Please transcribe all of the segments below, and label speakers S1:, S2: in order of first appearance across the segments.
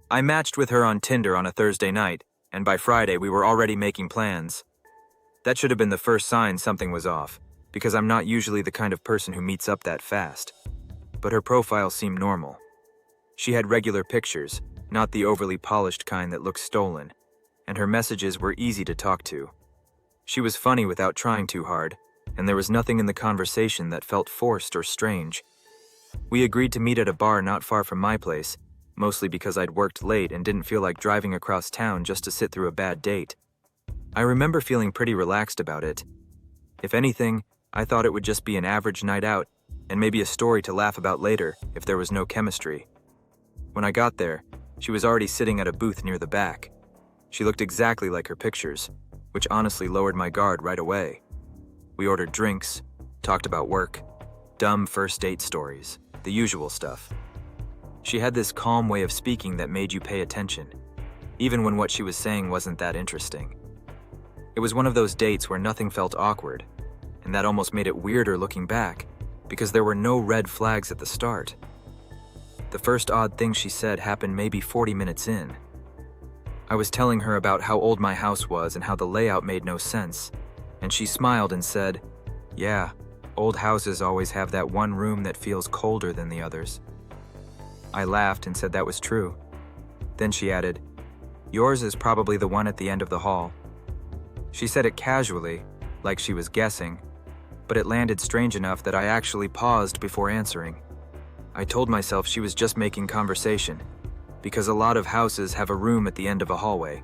S1: I matched with her on Tinder on a Thursday night, and by Friday we were already making plans. That should have been the first sign something was off, because I'm not usually the kind of person who meets up that fast. But her profile seemed normal. She had regular pictures, not the overly polished kind that looks stolen, and her messages were easy to talk to. She was funny without trying too hard, and there was nothing in the conversation that felt forced or strange. We agreed to meet at a bar not far from my place, mostly because I'd worked late and didn't feel like driving across town just to sit through a bad date. I remember feeling pretty relaxed about it. If anything, I thought it would just be an average night out, and maybe a story to laugh about later if there was no chemistry. When I got there, she was already sitting at a booth near the back. She looked exactly like her pictures, which honestly lowered my guard right away. We ordered drinks, talked about work, dumb first date stories, the usual stuff. She had this calm way of speaking that made you pay attention, even when what she was saying wasn't that interesting. It was one of those dates where nothing felt awkward, and that almost made it weirder looking back, because there were no red flags at the start. The first odd thing she said happened maybe 40 minutes in. I was telling her about how old my house was and how the layout made no sense, and she smiled and said, "Yeah, old houses always have that one room that feels colder than the others." I laughed and said that was true. Then she added, "Yours is probably the one at the end of the hall." She said it casually, like she was guessing, but it landed strange enough that I actually paused before answering. I told myself she was just making conversation, because a lot of houses have a room at the end of a hallway.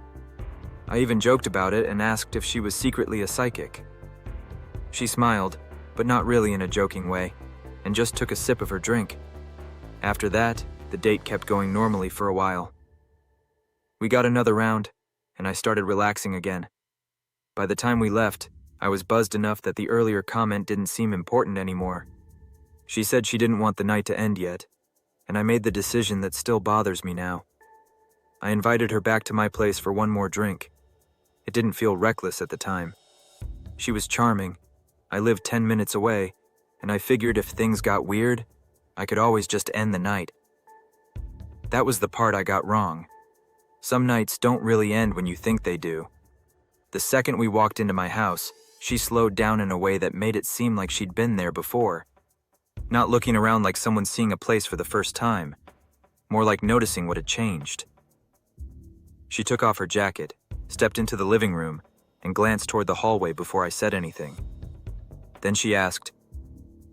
S1: I even joked about it and asked if she was secretly a psychic. She smiled, but not really in a joking way, and just took a sip of her drink. After that, the date kept going normally for a while. We got another round, and I started relaxing again. By the time we left, I was buzzed enough that the earlier comment didn't seem important anymore. She said she didn't want the night to end yet, and I made the decision that still bothers me now. I invited her back to my place for one more drink. It didn't feel reckless at the time. She was charming. I lived 10 minutes away, and I figured if things got weird, I could always just end the night. That was the part I got wrong. Some nights don't really end when you think they do. The second we walked into my house, she slowed down in a way that made it seem like she'd been there before. Not looking around like someone seeing a place for the first time, more like noticing what had changed. She took off her jacket, stepped into the living room, and glanced toward the hallway before I said anything. Then she asked,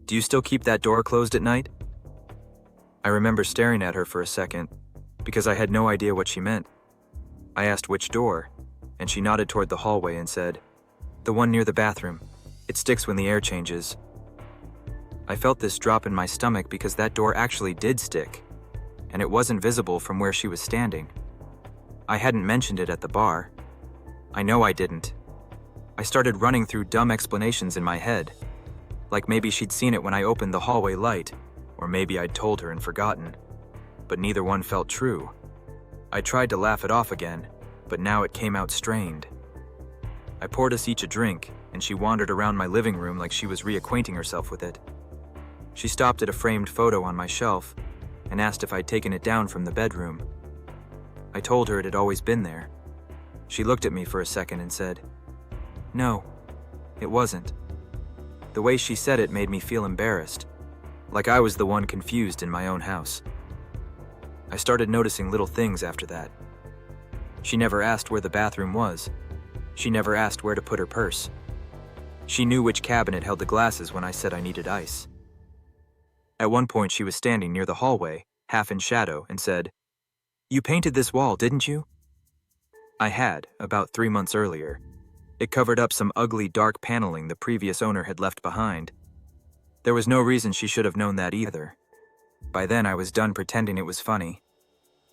S1: "Do you still keep that door closed at night?" I remember staring at her for a second, because I had no idea what she meant. I asked which door, and she nodded toward the hallway and said, "The one near the bathroom. It sticks when the air changes." I felt this drop in my stomach because that door actually did stick, and it wasn't visible from where she was standing. I hadn't mentioned it at the bar. I know I didn't. I started running through dumb explanations in my head, like maybe she'd seen it when I opened the hallway light, or maybe I'd told her and forgotten, but neither one felt true. I tried to laugh it off again, but now it came out strained. I poured us each a drink, and she wandered around my living room like she was reacquainting herself with it. She stopped at a framed photo on my shelf and asked if I'd taken it down from the bedroom. I told her it had always been there. She looked at me for a second and said, "No, it wasn't." The way she said it made me feel embarrassed, like I was the one confused in my own house. I started noticing little things after that. She never asked where the bathroom was. She never asked where to put her purse. She knew which cabinet held the glasses when I said I needed ice. At one point, she was standing near the hallway, half in shadow, and said, "You painted this wall, didn't you?" I had, about 3 months earlier. It covered up some ugly, dark paneling the previous owner had left behind. There was no reason she should have known that either. By then, I was done pretending it was funny.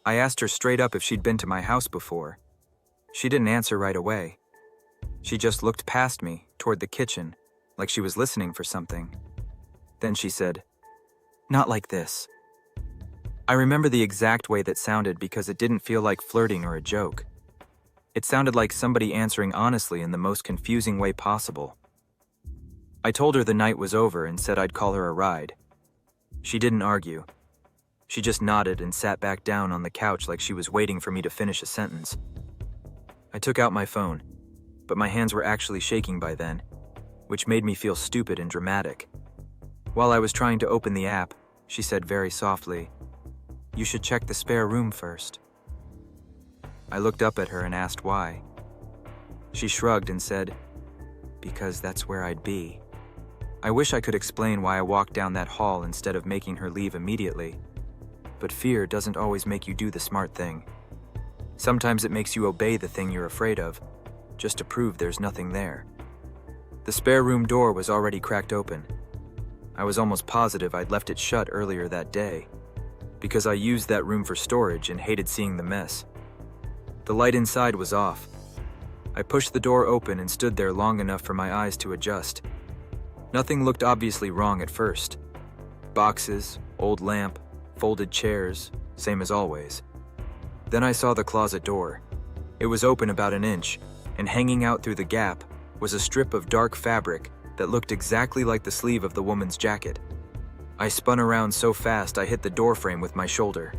S1: I asked her straight up if she'd been to my house before. She didn't answer right away. She just looked past me, toward the kitchen, like she was listening for something. Then she said, "Not like this." I remember the exact way that sounded because it didn't feel like flirting or a joke. It sounded like somebody answering honestly in the most confusing way possible. I told her the night was over and said I'd call her a ride. She didn't argue. She just nodded and sat back down on the couch like she was waiting for me to finish a sentence. I took out my phone, but my hands were actually shaking by then, which made me feel stupid and dramatic. While I was trying to open the app, she said very softly, "You should check the spare room first." I looked up at her and asked why. She shrugged and said, "Because that's where I'd be." I wish I could explain why I walked down that hall instead of making her leave immediately. But fear doesn't always make you do the smart thing. Sometimes it makes you obey the thing you're afraid of, just to prove there's nothing there. The spare room door was already cracked open. I was almost positive I'd left it shut earlier that day, because I used that room for storage and hated seeing the mess. The light inside was off. I pushed the door open and stood there long enough for my eyes to adjust. Nothing looked obviously wrong at first. Boxes, old lamp, folded chairs, same as always. Then I saw the closet door. It was open about an inch, and hanging out through the gap was a strip of dark fabric that looked exactly like the sleeve of the woman's jacket. I spun around so fast I hit the doorframe with my shoulder.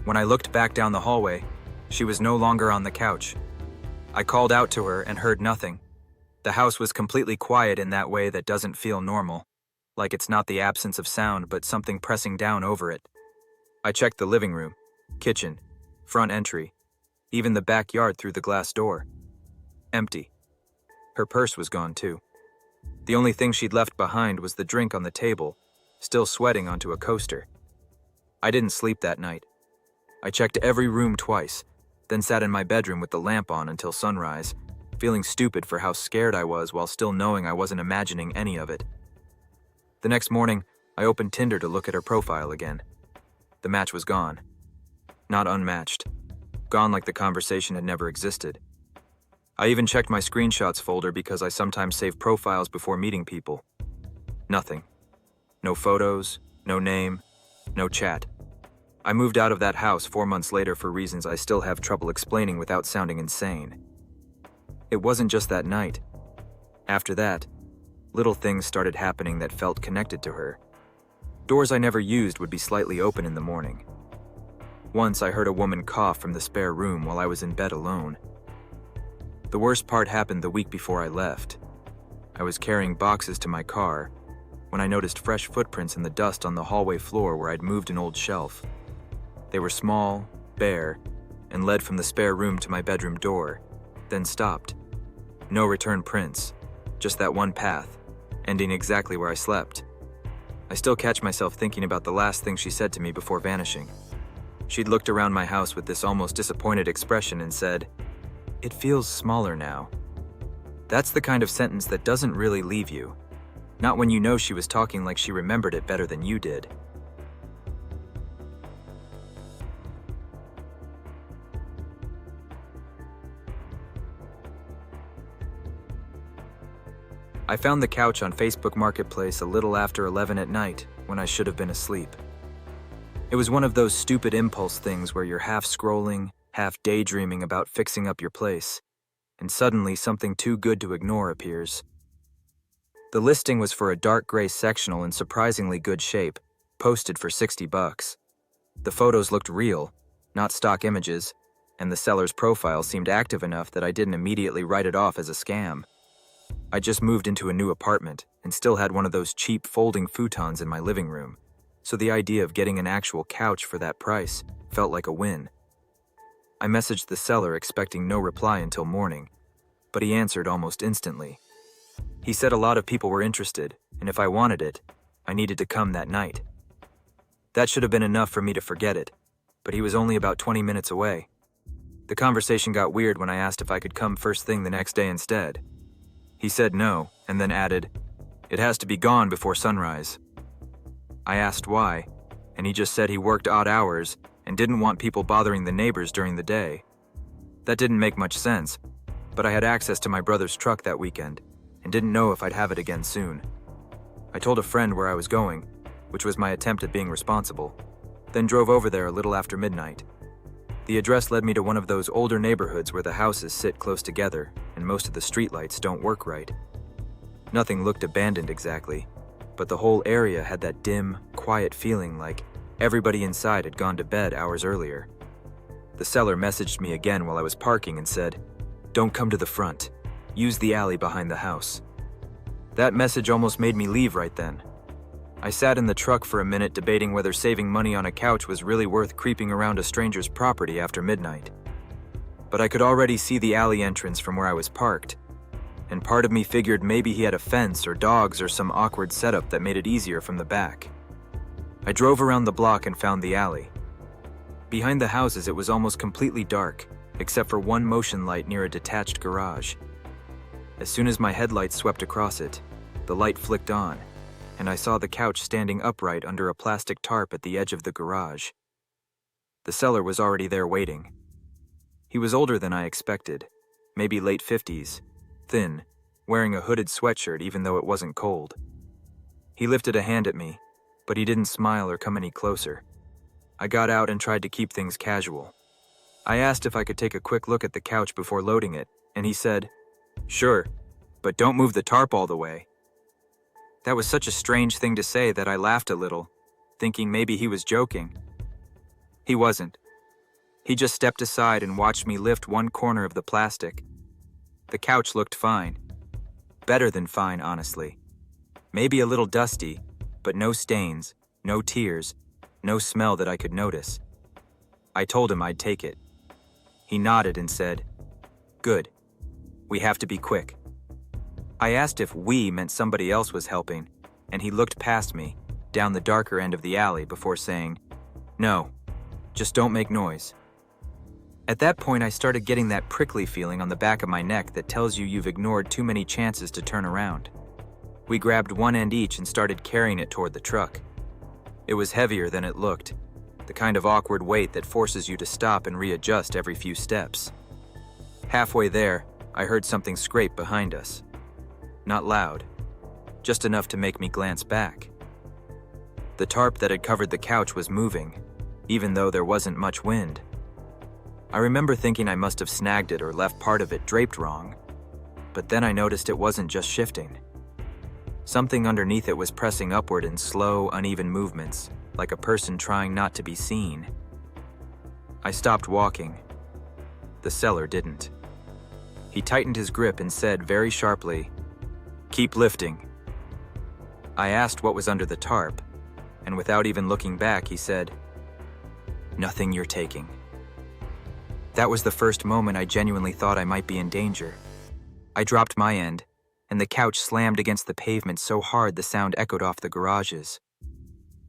S1: When I looked back down the hallway, she was no longer on the couch. I called out to her and heard nothing. The house was completely quiet in that way that doesn't feel normal, like it's not the absence of sound but something pressing down over it. I checked the living room, kitchen, front entry, even the backyard through the glass door. Empty. Her purse was gone too. The only thing she'd left behind was the drink on the table, still sweating onto a coaster. I didn't sleep that night. I checked every room twice, then sat in my bedroom with the lamp on until sunrise, feeling stupid for how scared I was while still knowing I wasn't imagining any of it. The next morning, I opened Tinder to look at her profile again. The match was gone. Not unmatched. Gone like the conversation had never existed. I even checked my screenshots folder because I sometimes save profiles before meeting people. Nothing. No photos, no name, no chat. I moved out of that house 4 months later for reasons I still have trouble explaining without sounding insane. It wasn't just that night. After that, little things started happening that felt connected to her. Doors I never used would be slightly open in the morning. Once I heard a woman cough from the spare room while I was in bed alone. The worst part happened the week before I left. I was carrying boxes to my car when I noticed fresh footprints in the dust on the hallway floor where I'd moved an old shelf. They were small, bare, and led from the spare room to my bedroom door, then stopped. No return prints, just that one path, ending exactly where I slept. I still catch myself thinking about the last thing she said to me before vanishing. She'd looked around my house with this almost disappointed expression and said, "It feels smaller now." That's the kind of sentence that doesn't really leave you. Not when you know she was talking like she remembered it better than you did. I found the couch on Facebook Marketplace a little after 11 at night when I should have been asleep. It was one of those stupid impulse things where you're half scrolling, half daydreaming about fixing up your place, and suddenly something too good to ignore appears. The listing was for a dark gray sectional in surprisingly good shape, posted for $60. The photos looked real, not stock images, and the seller's profile seemed active enough that I didn't immediately write it off as a scam. I just moved into a new apartment and still had one of those cheap folding futons in my living room, so the idea of getting an actual couch for that price felt like a win. I messaged the seller expecting no reply until morning, but he answered almost instantly. He said a lot of people were interested, and if I wanted it, I needed to come that night. That should have been enough for me to forget it, but he was only about 20 minutes away. The conversation got weird when I asked if I could come first thing the next day instead. He said no, and then added, "It has to be gone before sunrise." I asked why, and he just said he worked odd hours and didn't want people bothering the neighbors during the day. That didn't make much sense, but I had access to my brother's truck that weekend and didn't know if I'd have it again soon. I told a friend where I was going, which was my attempt at being responsible, then drove over there a little after midnight. The address led me to one of those older neighborhoods where the houses sit close together and most of the streetlights don't work right. Nothing looked abandoned exactly, but the whole area had that dim, quiet feeling like Everybody inside had gone to bed hours earlier. The seller messaged me again while I was parking and said, "Don't come to the front. Use the alley behind the house." That message almost made me leave right then. I sat in the truck for a minute debating whether saving money on a couch was really worth creeping around a stranger's property after midnight. But I could already see the alley entrance from where I was parked, and part of me figured maybe he had a fence or dogs or some awkward setup that made it easier from the back. I drove around the block and found the alley. Behind the houses it was almost completely dark, except for one motion light near a detached garage. As soon as my headlights swept across it, the light flicked on, and I saw the couch standing upright under a plastic tarp at the edge of the garage. The seller was already there waiting. He was older than I expected, maybe late 50s, thin, wearing a hooded sweatshirt even though it wasn't cold. He lifted a hand at me, but he didn't smile or come any closer. I got out and tried to keep things casual. I asked if I could take a quick look at the couch before loading it, and he said, "Sure, but don't move the tarp all the way." That was such a strange thing to say that I laughed a little, thinking maybe he was joking. He wasn't. He just stepped aside and watched me lift one corner of the plastic. The couch looked fine. Better than fine, honestly. Maybe a little dusty, but no stains, no tears, no smell that I could notice. I told him I'd take it. He nodded and said, "Good. We have to be quick." I asked if "we" meant somebody else was helping, and he looked past me, down the darker end of the alley before saying, "No, just don't make noise." At that point I started getting that prickly feeling on the back of my neck that tells you you've ignored too many chances to turn around. We grabbed one end each and started carrying it toward the truck. It was heavier than it looked, the kind of awkward weight that forces you to stop and readjust every few steps. Halfway there, I heard something scrape behind us. Not loud, just enough to make me glance back. The tarp that had covered the couch was moving, even though there wasn't much wind. I remember thinking I must have snagged it or left part of it draped wrong, but then I noticed it wasn't just shifting. Something underneath it was pressing upward in slow, uneven movements, like a person trying not to be seen. I stopped walking. The seller didn't. He tightened his grip and said very sharply, "Keep lifting." I asked what was under the tarp, and without even looking back, he said, "Nothing you're taking." That was the first moment I genuinely thought I might be in danger. I dropped my end, and the couch slammed against the pavement so hard the sound echoed off the garages.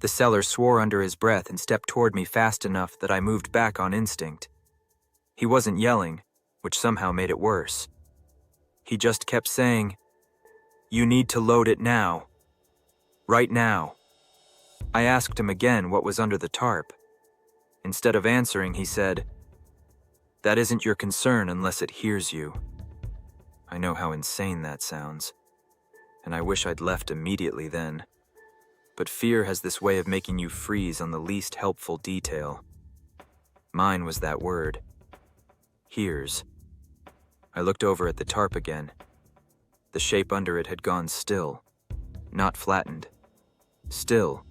S1: The seller swore under his breath and stepped toward me fast enough that I moved back on instinct. He wasn't yelling, which somehow made it worse. He just kept saying, "You need to load it now. Right now." I asked him again what was under the tarp. Instead of answering, he said, "That isn't your concern unless it hears you." I know how insane that sounds, and I wish I'd left immediately then. But fear has this way of making you freeze on the least helpful detail. Mine was that word. Hears. I looked over at the tarp again. The shape under it had gone still, not flattened. Still,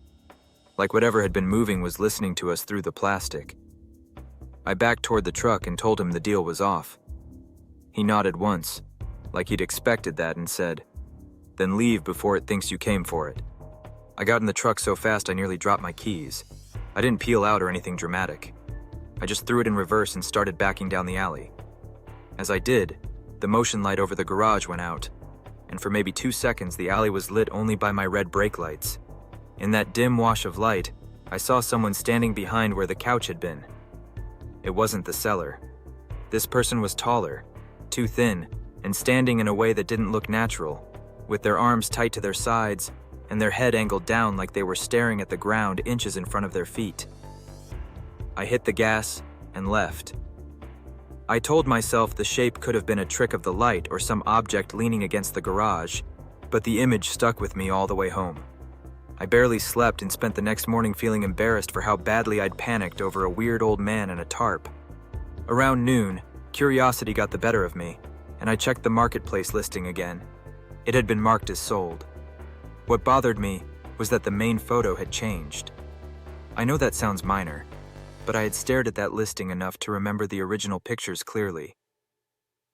S1: like whatever had been moving was listening to us through the plastic. I backed toward the truck and told him the deal was off. He nodded once, like he'd expected that, and said, "Then leave before it thinks you came for it." I got in the truck so fast I nearly dropped my keys. I didn't peel out or anything dramatic. I just threw it in reverse and started backing down the alley. As I did, the motion light over the garage went out, and for maybe 2 seconds the alley was lit only by my red brake lights. In that dim wash of light, I saw someone standing behind where the couch had been. It wasn't the seller. This person was taller, too thin, and standing in a way that didn't look natural, with their arms tight to their sides and their head angled down like they were staring at the ground inches in front of their feet. I hit the gas and left. I told myself the shape could have been a trick of the light or some object leaning against the garage, but the image stuck with me all the way home. I barely slept and spent the next morning feeling embarrassed for how badly I'd panicked over a weird old man and a tarp. Around noon, curiosity got the better of me, and I checked the marketplace listing again. It had been marked as sold. What bothered me was that the main photo had changed. I know that sounds minor, but I had stared at that listing enough to remember the original pictures clearly.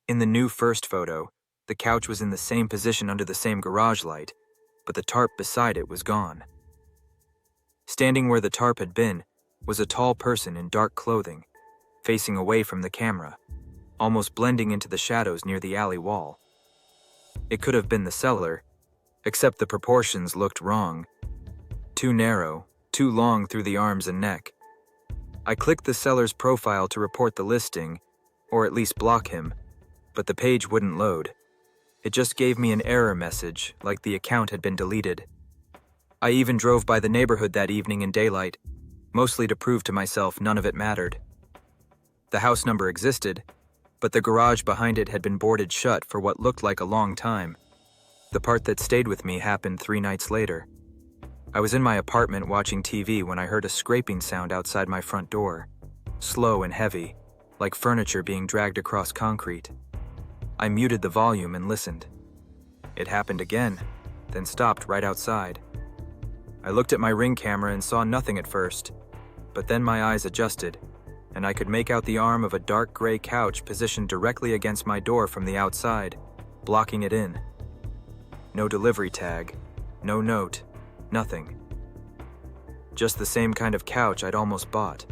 S1: In the new first photo, the couch was in the same position under the same garage light, but the tarp beside it was gone. Standing where the tarp had been was a tall person in dark clothing, facing away from the camera, almost blending into the shadows near the alley wall. It could have been the seller, except the proportions looked wrong. Too narrow, too long through the arms and neck. I clicked the seller's profile to report the listing, or at least block him, but the page wouldn't load. It just gave me an error message, like the account had been deleted. I even drove by the neighborhood that evening in daylight, mostly to prove to myself none of it mattered. The house number existed, but the garage behind it had been boarded shut for what looked like a long time. The part that stayed with me happened 3 nights later. I was in my apartment watching TV when I heard a scraping sound outside my front door, slow and heavy, like furniture being dragged across concrete. I muted the volume and listened. It happened again, then stopped right outside. I looked at my Ring camera and saw nothing at first, but then my eyes adjusted, and I could make out the arm of a dark gray couch positioned directly against my door from the outside, blocking it in. No delivery tag, no note, nothing. Just the same kind of couch I'd almost bought,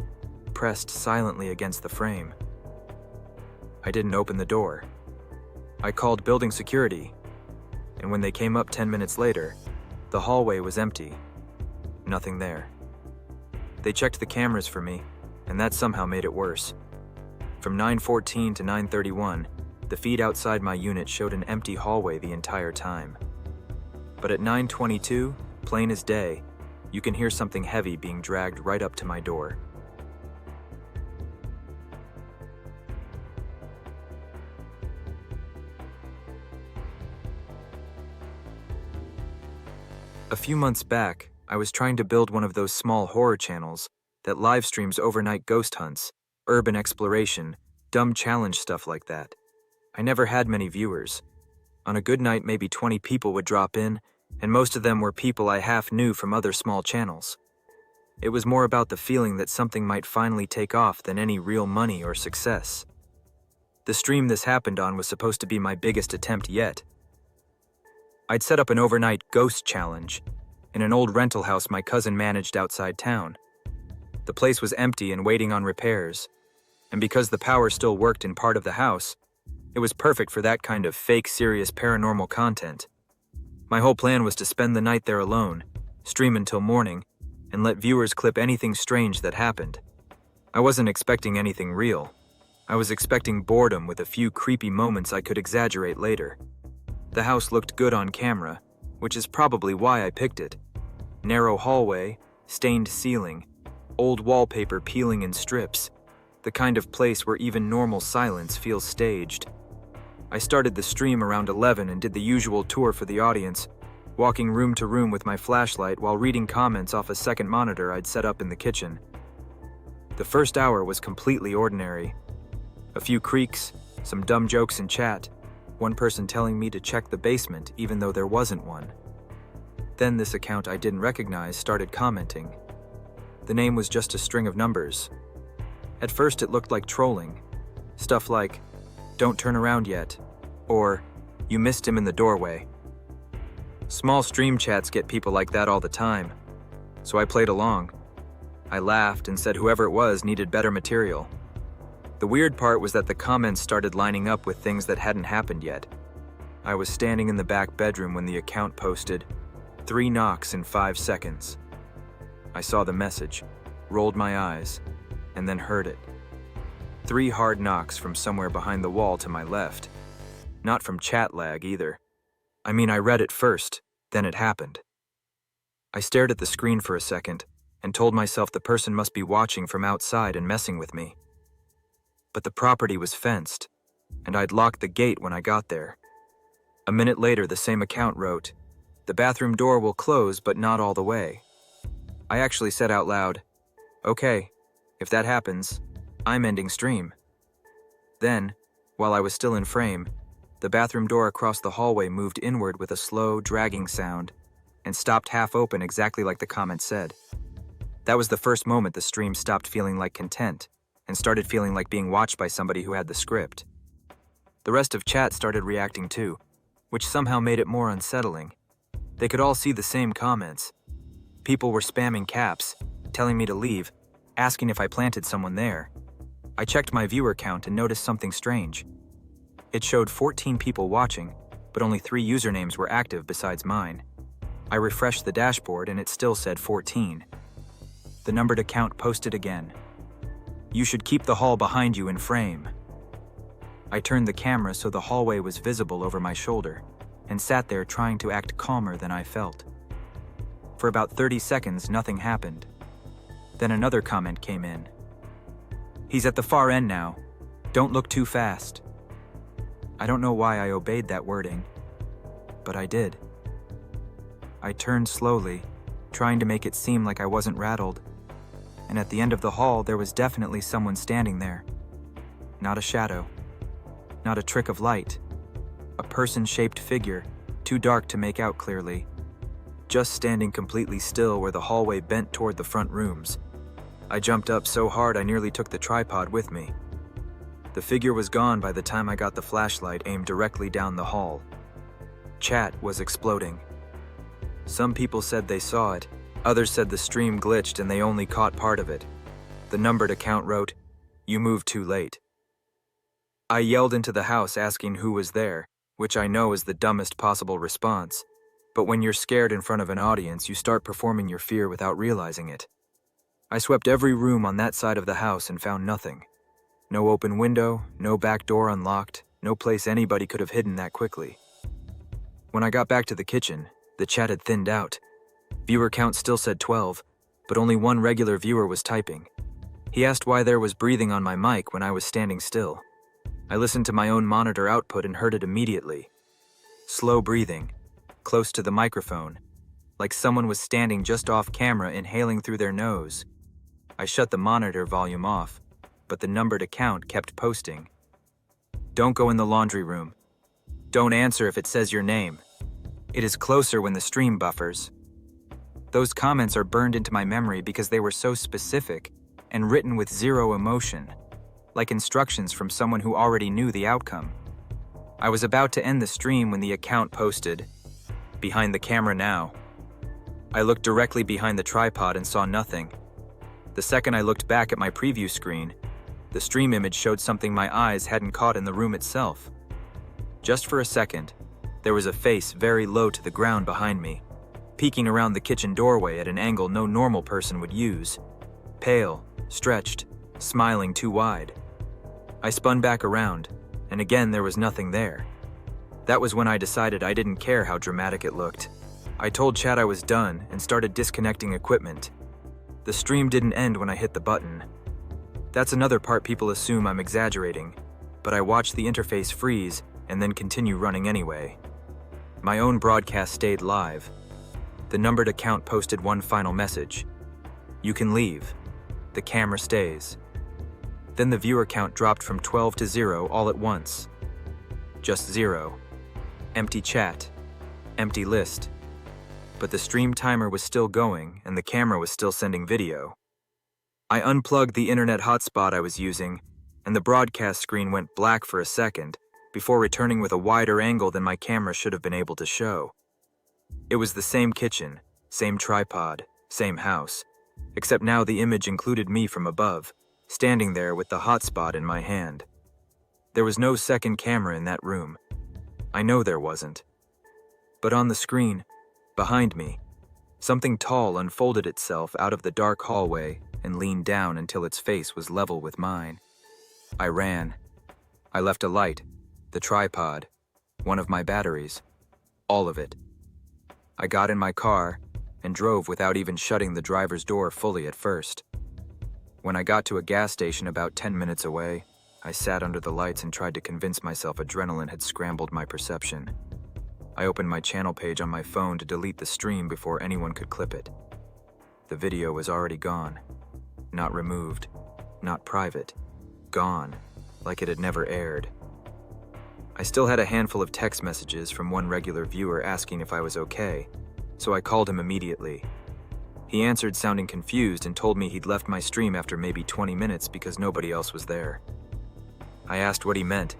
S1: pressed silently against the frame. I didn't open the door. I called building security, and when they came up 10 minutes later, the hallway was empty. Nothing there. They checked the cameras for me, and that somehow made it worse. From 9:14 to 9:31, the feed outside my unit showed an empty hallway the entire time. But at 9:22, plain as day, you can hear something heavy being dragged right up to my door. A few months back, I was trying to build one of those small horror channels that live streams overnight ghost hunts, urban exploration, dumb challenge stuff like that. I never had many viewers. On a good night, maybe 20 people would drop in, and most of them were people I half knew from other small channels. It was more about the feeling that something might finally take off than any real money or success. The stream this happened on was supposed to be my biggest attempt yet. I'd set up an overnight ghost challenge in an old rental house my cousin managed outside town. The place was empty and waiting on repairs, and because the power still worked in part of the house, it was perfect for that kind of fake, serious paranormal content. My whole plan was to spend the night there alone, stream until morning, and let viewers clip anything strange that happened. I wasn't expecting anything real. I was expecting boredom with a few creepy moments I could exaggerate later. The house looked good on camera, which is probably why I picked it. Narrow hallway, stained ceiling, old wallpaper peeling in strips, the kind of place where even normal silence feels staged. I started the stream around 11 and did the usual tour for the audience, walking room to room with my flashlight while reading comments off a second monitor I'd set up in the kitchen. The first hour was completely ordinary. A few creaks, some dumb jokes in chat, one person telling me to check the basement even though there wasn't one. Then this account I didn't recognize started commenting. The name was just a string of numbers. At first it looked like trolling. Stuff like, "Don't turn around yet," or "You missed him in the doorway." Small stream chats get people like that all the time, so I played along. I laughed and said whoever it was needed better material. The weird part was that the comments started lining up with things that hadn't happened yet. I was standing in the back bedroom when the account posted, 3 knocks in 5 seconds. I saw the message, rolled my eyes, and then heard it. 3 hard knocks from somewhere behind the wall to my left. Not from chat lag either. I mean, I read it first, then it happened. I stared at the screen for a second and told myself the person must be watching from outside and messing with me. But the property was fenced, and I'd locked the gate when I got there. A minute later, the same account wrote, "The bathroom door will close, but not all the way." I actually said out loud, "Okay, if that happens, I'm ending stream." Then, while I was still in frame, the bathroom door across the hallway moved inward with a slow, dragging sound and stopped half open exactly like the comment said. That was the first moment the stream stopped feeling like content and started feeling like being watched by somebody who had the script. The rest of chat started reacting too, which somehow made it more unsettling. They could all see the same comments. People were spamming caps, telling me to leave, asking if I planted someone there. I checked my viewer count and noticed something strange. It showed 14 people watching, but only 3 usernames were active besides mine. I refreshed the dashboard and it still said 14. The numbered account posted again. You should keep the hall behind you in frame. I turned the camera so the hallway was visible over my shoulder and sat there trying to act calmer than I felt. For about 30 seconds, nothing happened. Then another comment came in. He's at the far end now. Don't look too fast. I don't know why I obeyed that wording, but I did. I turned slowly, trying to make it seem like I wasn't rattled, and at the end of the hall there was definitely someone standing there. Not a shadow, not a trick of light, a person-shaped figure, too dark to make out clearly, just standing completely still where the hallway bent toward the front rooms. I jumped up so hard I nearly took the tripod with me. The figure was gone by the time I got the flashlight aimed directly down the hall. Chat was exploding. Some people said they saw it, others said the stream glitched and they only caught part of it. The numbered account wrote, "You moved too late." I yelled into the house asking who was there, which I know is the dumbest possible response. But when you're scared in front of an audience, you start performing your fear without realizing it. I swept every room on that side of the house and found nothing. No open window, no back door unlocked, no place anybody could have hidden that quickly. When I got back to the kitchen, the chat had thinned out. Viewer count still said 12, but only one regular viewer was typing. He asked why there was breathing on my mic when I was standing still. I listened to my own monitor output and heard it immediately. Slow breathing, close to the microphone, like someone was standing just off camera inhaling through their nose. I shut the monitor volume off, but the numbered account kept posting. Don't go in the laundry room. Don't answer if it says your name. It is closer when the stream buffers. Those comments are burned into my memory because they were so specific and written with zero emotion, like instructions from someone who already knew the outcome. I was about to end the stream when the account posted, "Behind the camera now." I looked directly behind the tripod and saw nothing. The second I looked back at my preview screen, the stream image showed something my eyes hadn't caught in the room itself. Just for a second, there was a face very low to the ground behind me, peeking around the kitchen doorway at an angle no normal person would use. Pale, stretched, smiling too wide. I spun back around, and again there was nothing there. That was when I decided I didn't care how dramatic it looked. I told chat I was done and started disconnecting equipment. The stream didn't end when I hit the button. That's another part people assume I'm exaggerating, but I watched the interface freeze and then continue running anyway. My own broadcast stayed live. The numbered account posted one final message. "You can leave. The camera stays." Then the viewer count dropped from 12 to 0 all at once. Just 0. Empty chat. Empty list. But the stream timer was still going and the camera was still sending video. I unplugged the internet hotspot I was using, and the broadcast screen went black for a second before returning with a wider angle than my camera should have been able to show. It was the same kitchen, same tripod, same house, except now the image included me from above, standing there with the hotspot in my hand. There was no second camera in that room. I know there wasn't. But on the screen, behind me, something tall unfolded itself out of the dark hallway and leaned down until its face was level with mine. I ran. I left a light, the tripod, one of my batteries, all of it. I got in my car and drove without even shutting the driver's door fully at first. When I got to a gas station about 10 minutes away, I sat under the lights and tried to convince myself adrenaline had scrambled my perception. I opened my channel page on my phone to delete the stream before anyone could clip it. The video was already gone. Not removed, not private. Gone, like it had never aired. I still had a handful of text messages from one regular viewer asking if I was okay, so I called him immediately. He answered sounding confused and told me he'd left my stream after maybe 20 minutes because nobody else was there. I asked what he meant,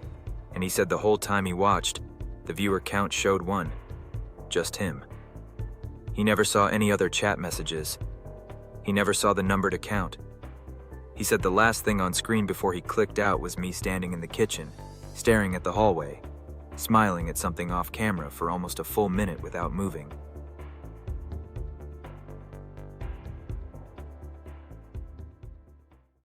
S1: and he said the whole time he watched, the viewer count showed 1. Just him. He never saw any other chat messages. He never saw the number to count. He said the last thing on screen before he clicked out was me standing in the kitchen, staring at the hallway, smiling at something off camera for almost a full minute without moving.